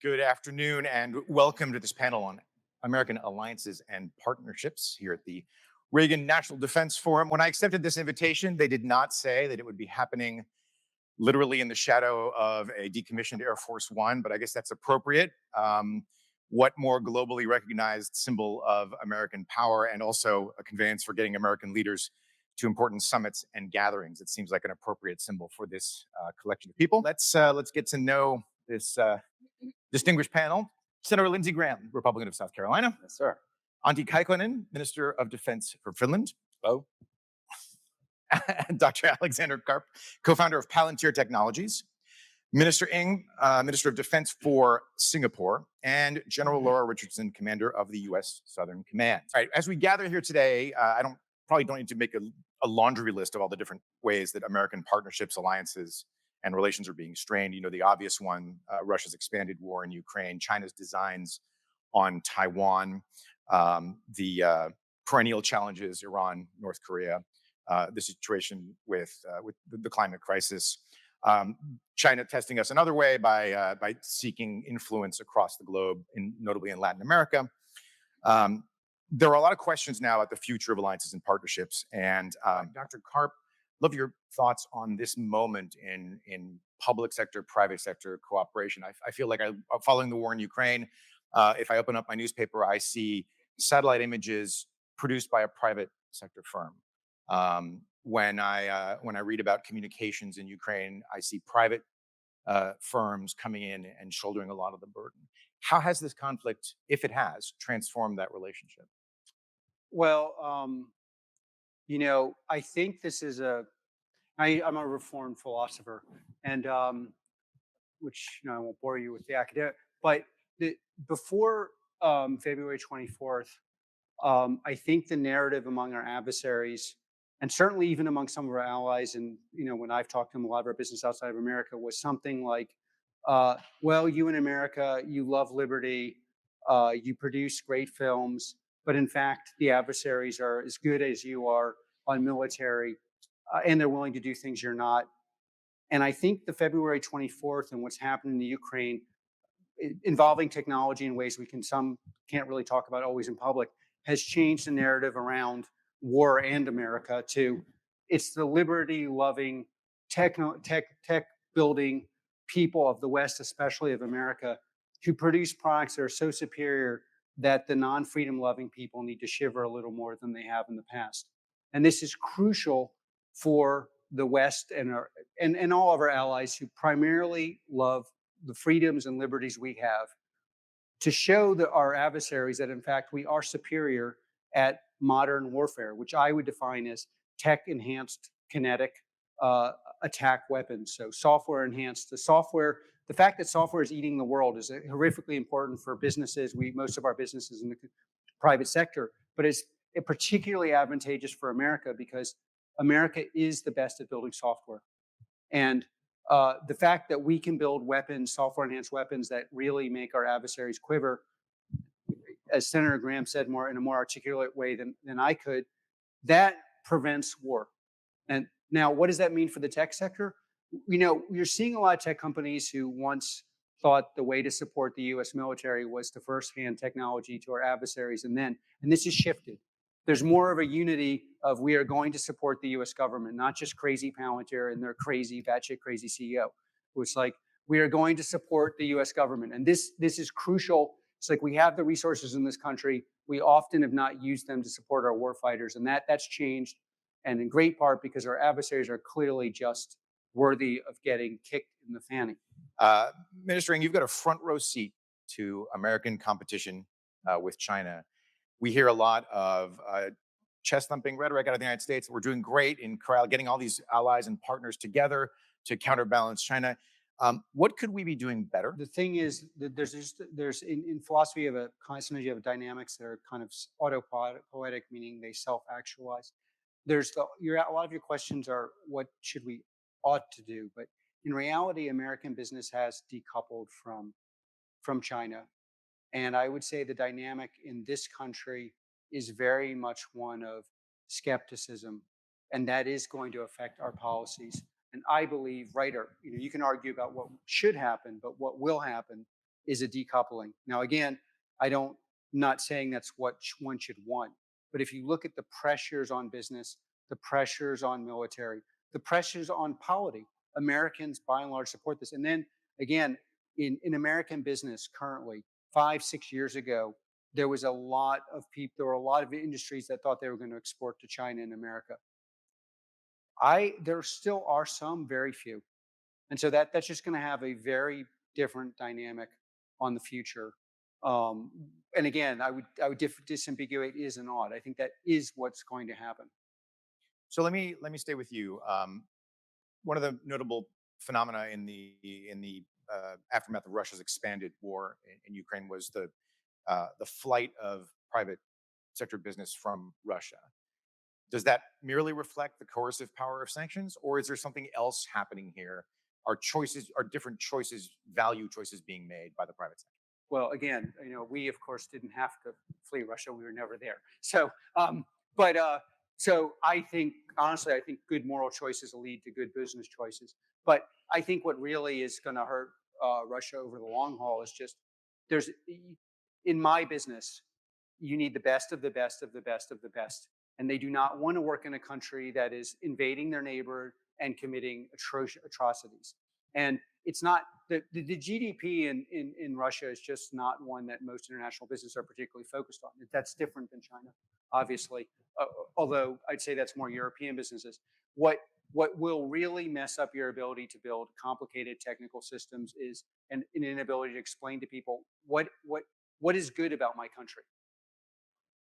Good afternoon and welcome to this panel on American alliances and partnerships here at the Reagan National Defense Forum. When I accepted this invitation, they did not say that it would be happening literally in the shadow of a decommissioned Air Force One, but I guess that's appropriate. What more globally recognized symbol of American power and also a conveyance for getting American leaders to important summits and gatherings? It seems like an appropriate symbol for this collection of people. Let's get to know this distinguished panel. Senator Lindsey Graham, Republican of South Carolina. Yes, sir. Antti Kaikkonen, Minister of Defense for Finland. Oh, Dr. Alexander Karp, co-founder of Palantir Technologies. Minister Ng, Minister of Defense for Singapore. And General Laura Richardson, Commander of the U.S. Southern Command. All right, as we gather here today, I probably don't need to make a laundry list of all the different ways that American partnerships, alliances, and relations are being strained. You know, the obvious one, Russia's expanded war in Ukraine, China's designs on Taiwan, the perennial challenges, Iran, North Korea, the situation with the climate crisis, China testing us another way by seeking influence across the globe, notably in Latin America. There are a lot of questions now about the future of alliances and partnerships. And Dr. Karp, love your thoughts on this moment in public sector, private sector cooperation. I feel like following the war in Ukraine, if I open up my newspaper, I see satellite images produced by a private sector firm. When I read about communications in Ukraine, I see private firms coming in and shouldering a lot of the burden. How has this conflict, if it has, transformed that relationship? well, I think this is I'm a reformed philosopher, and which I won't bore you with the academic, but before February 24th, I think the narrative among our adversaries, and certainly even among some of our allies, and when I've talked to them, a lot of our business outside of America was something like, "Well, you in America, you love liberty, you produce great films, but in fact, the adversaries are as good as you are on military, and they're willing to do things you're not." And I think the February 24th and what's happened in the Ukraine, involving technology in ways some can't really talk about always in public, has changed the narrative around war and America to it's the liberty loving, tech building people of the West, especially of America, who produce products that are so superior that the non freedom loving people need to shiver a little more than they have in the past. And this is crucial for the West and all of our allies who primarily love the freedoms and liberties we have, to show our adversaries that in fact we are superior at modern warfare, which I would define as tech enhanced kinetic attack weapons. So software enhanced. The fact that software is eating the world is horrifically important for businesses. Most of our businesses in the private sector, but it's particularly advantageous for America because America is the best at building software. And the fact that we can build weapons, software enhanced weapons that really make our adversaries quiver, as Senator Graham said in a more articulate way than I could, that prevents war. And now, what does that mean for the tech sector? You're seeing a lot of tech companies who once thought the way to support the US military was to first hand technology to our adversaries. And this has shifted. There's more of a unity of we are going to support the US government, not just crazy Palantir and their crazy, batshit crazy CEO. It's like, we are going to support the US government. And this is crucial. It's like we have the resources in this country. We often have not used them to support our warfighters. And that's changed. And in great part because our adversaries are clearly just worthy of getting kicked in the fanny. Minister Ng, you've got a front row seat to American competition with China. We hear a lot of chest thumping rhetoric out of the United States. We're doing great in getting all these allies and partners together to counterbalance China. What could we be doing better? The thing is, there's in philosophy of sometimes you have dynamics that are kind of autopoietic, meaning they self-actualize. A lot of your questions are what should we ought to do, but in reality, American business has decoupled from China. And I would say the dynamic in this country is very much one of skepticism, and that is going to affect our policies. And I believe, you can argue about what should happen, but what will happen is a decoupling. Now, again, not saying that's what one should want, but if you look at the pressures on business, the pressures on military, the pressures on polity, Americans by and large support this. And then again, in American business currently, 5, 6 years ago, there was a lot of people, there were a lot of industries that thought they were going to export to China and America. There still are some, very few. And so that's just going to have a very different dynamic on the future. Um, and again, I would disambiguate is and ought. I think that is what's going to happen. So let me stay with you. One of the notable phenomena in the aftermath of Russia's expanded war in Ukraine was the flight of private sector business from Russia. Does that merely reflect the coercive power of sanctions, or is there something else happening here? Are different choices, value choices being made by the private sector? Well, again, we of course didn't have to flee Russia; we were never there. So I think honestly, I think good moral choices will lead to good business choices. But I think what really is going to hurt Russia over the long haul is just there's in my business, you need the best of the best of the best of the best. And they do not want to work in a country that is invading their neighbor and committing atrocities. And it's not the GDP in Russia is just not one that most international businesses are particularly focused on. That's different than China, obviously. Although I'd say that's more European businesses. What will really mess up your ability to build complicated technical systems is an inability to explain to people what is good about my country.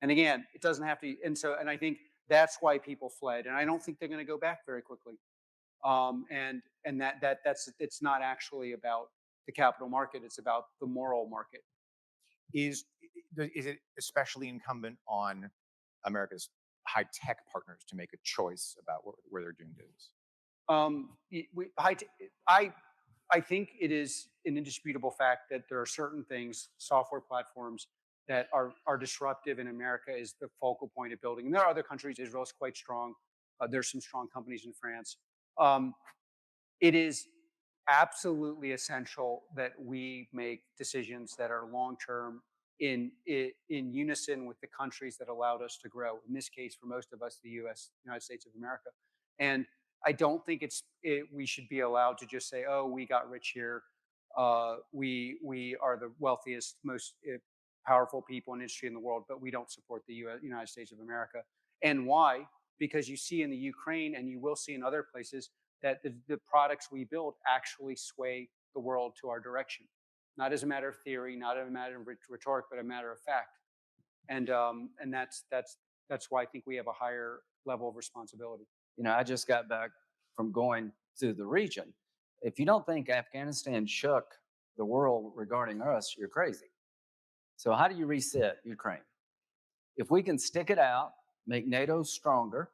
And again, it doesn't have to. And I think that's why people fled. And I don't think they're going to go back very quickly. And that's it's not actually about the capital market. It's about the moral market. Is it especially incumbent on America's high tech partners to make a choice about where they're doing business? I think it is an indisputable fact that there are certain things, software platforms that are disruptive, in America is the focal point of building. And there are other countries. Israel is quite strong. There's some strong companies in France. It is absolutely essential that we make decisions that are long term in unison with the countries that allowed us to grow. In this case, for most of us, the United States of America. And I don't think we should be allowed to just say, "Oh, we got rich here. We are the wealthiest, most powerful people in industry in the world, but we don't support the United States of America." And why? Because you see in the Ukraine, and you will see in other places, that the products we build actually sway the world to our direction, not as a matter of theory, not a matter of rhetoric, but a matter of fact. And that's why I think we have a higher level of responsibility. I just got back from going to the region. If you don't think Afghanistan shook the world regarding us, you're crazy. So how do you reset Ukraine? If we can stick it out, make NATO stronger,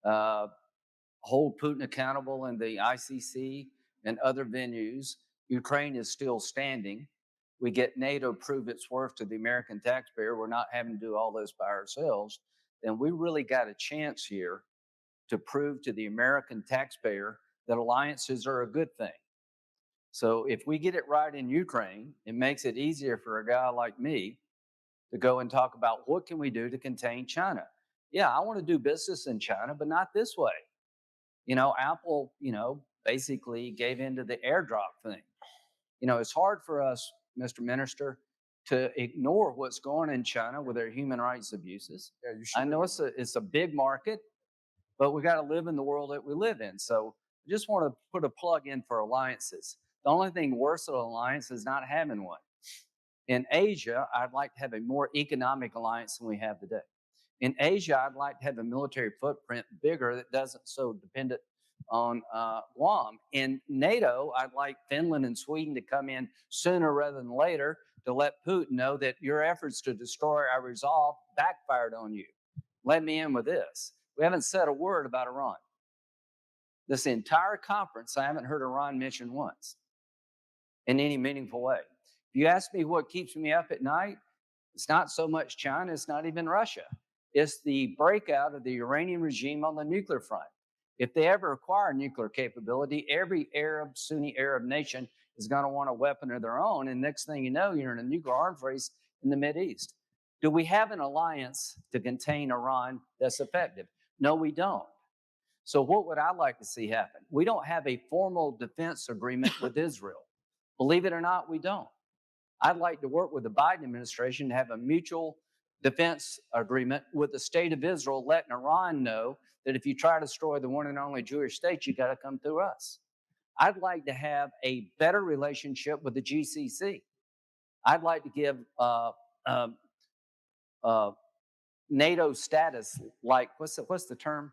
hold Putin accountable in the ICC and other venues, Ukraine is still standing. We get NATO prove its worth to the American taxpayer. We're not having to do all this by ourselves. Then we really got a chance here to prove to the American taxpayer that alliances are a good thing. So if we get it right in Ukraine, it makes it easier for a guy like me to go and talk about what can we do to contain China. Yeah, I want to do business in China, but not this way. Apple, basically gave into the airdrop thing. It's hard for us, Mr. Minister, to ignore what's going on in China with their human rights abuses. Yeah, you should. I know it's a big market, but we got to live in the world that we live in. So I just want to put a plug in for alliances. The only thing worse than an alliance is not having one. In Asia, I'd like to have a more economic alliance than we have today. In Asia, I'd like to have a military footprint bigger that doesn't so dependent on Guam. In NATO, I'd like Finland and Sweden to come in sooner rather than later to let Putin know that your efforts to destroy our resolve backfired on you. Let me in with this. We haven't said a word about Iran. This entire conference, I haven't heard Iran mentioned once in any meaningful way. If you ask me what keeps me up at night, it's not so much China, it's not even Russia. It's the breakout of the Iranian regime on the nuclear front. If they ever acquire nuclear capability, every Sunni Arab nation is going to want a weapon of their own. And next thing you know, you're in a nuclear arms race in the Mideast. Do we have an alliance to contain Iran that's effective? No, we don't. So what would I like to see happen? We don't have a formal defense agreement with Israel. Believe it or not, we don't. I'd like to work with the Biden administration to have a mutual defense agreement with the state of Israel, letting Iran know that if you try to destroy the one and only Jewish state, you got to come through us. I'd like to have a better relationship with the GCC. I'd like to give NATO status, like what's the term?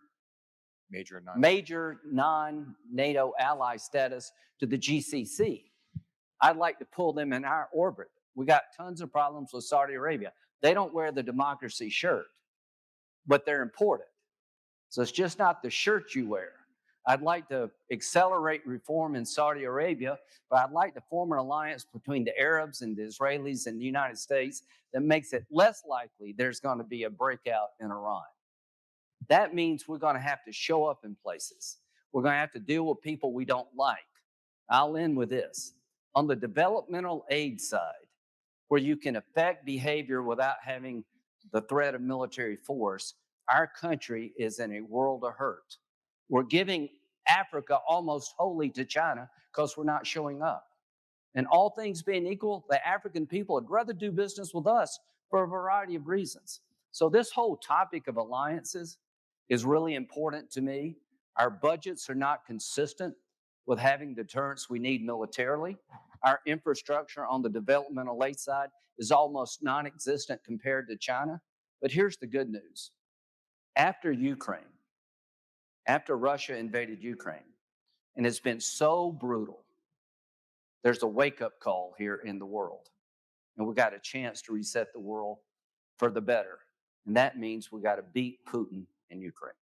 Major non-NATO ally status to the GCC. I'd like to pull them in our orbit. We got tons of problems with Saudi Arabia. They don't wear the democracy shirt, but they're important. So it's just not the shirt you wear. I'd like to accelerate reform in Saudi Arabia, but I'd like to form an alliance between the Arabs and the Israelis and the United States that makes it less likely there's going to be a breakout in Iran. That means we're going to have to show up in places. We're going to have to deal with people we don't like. I'll end with this. On the developmental aid side, where you can affect behavior without having the threat of military force, our country is in a world of hurt. We're giving Africa almost wholly to China because we're not showing up. And all things being equal, the African people would rather do business with us for a variety of reasons. So this whole topic of alliances is really important to me. Our budgets are not consistent with having the deterrence we need militarily. Our infrastructure on the developmental aid side is almost non-existent compared to China. But here's the good news. After Russia invaded Ukraine, and it's been so brutal, there's a wake-up call here in the world. And we got a chance to reset the world for the better. And that means we got to beat Putin in Ukraine.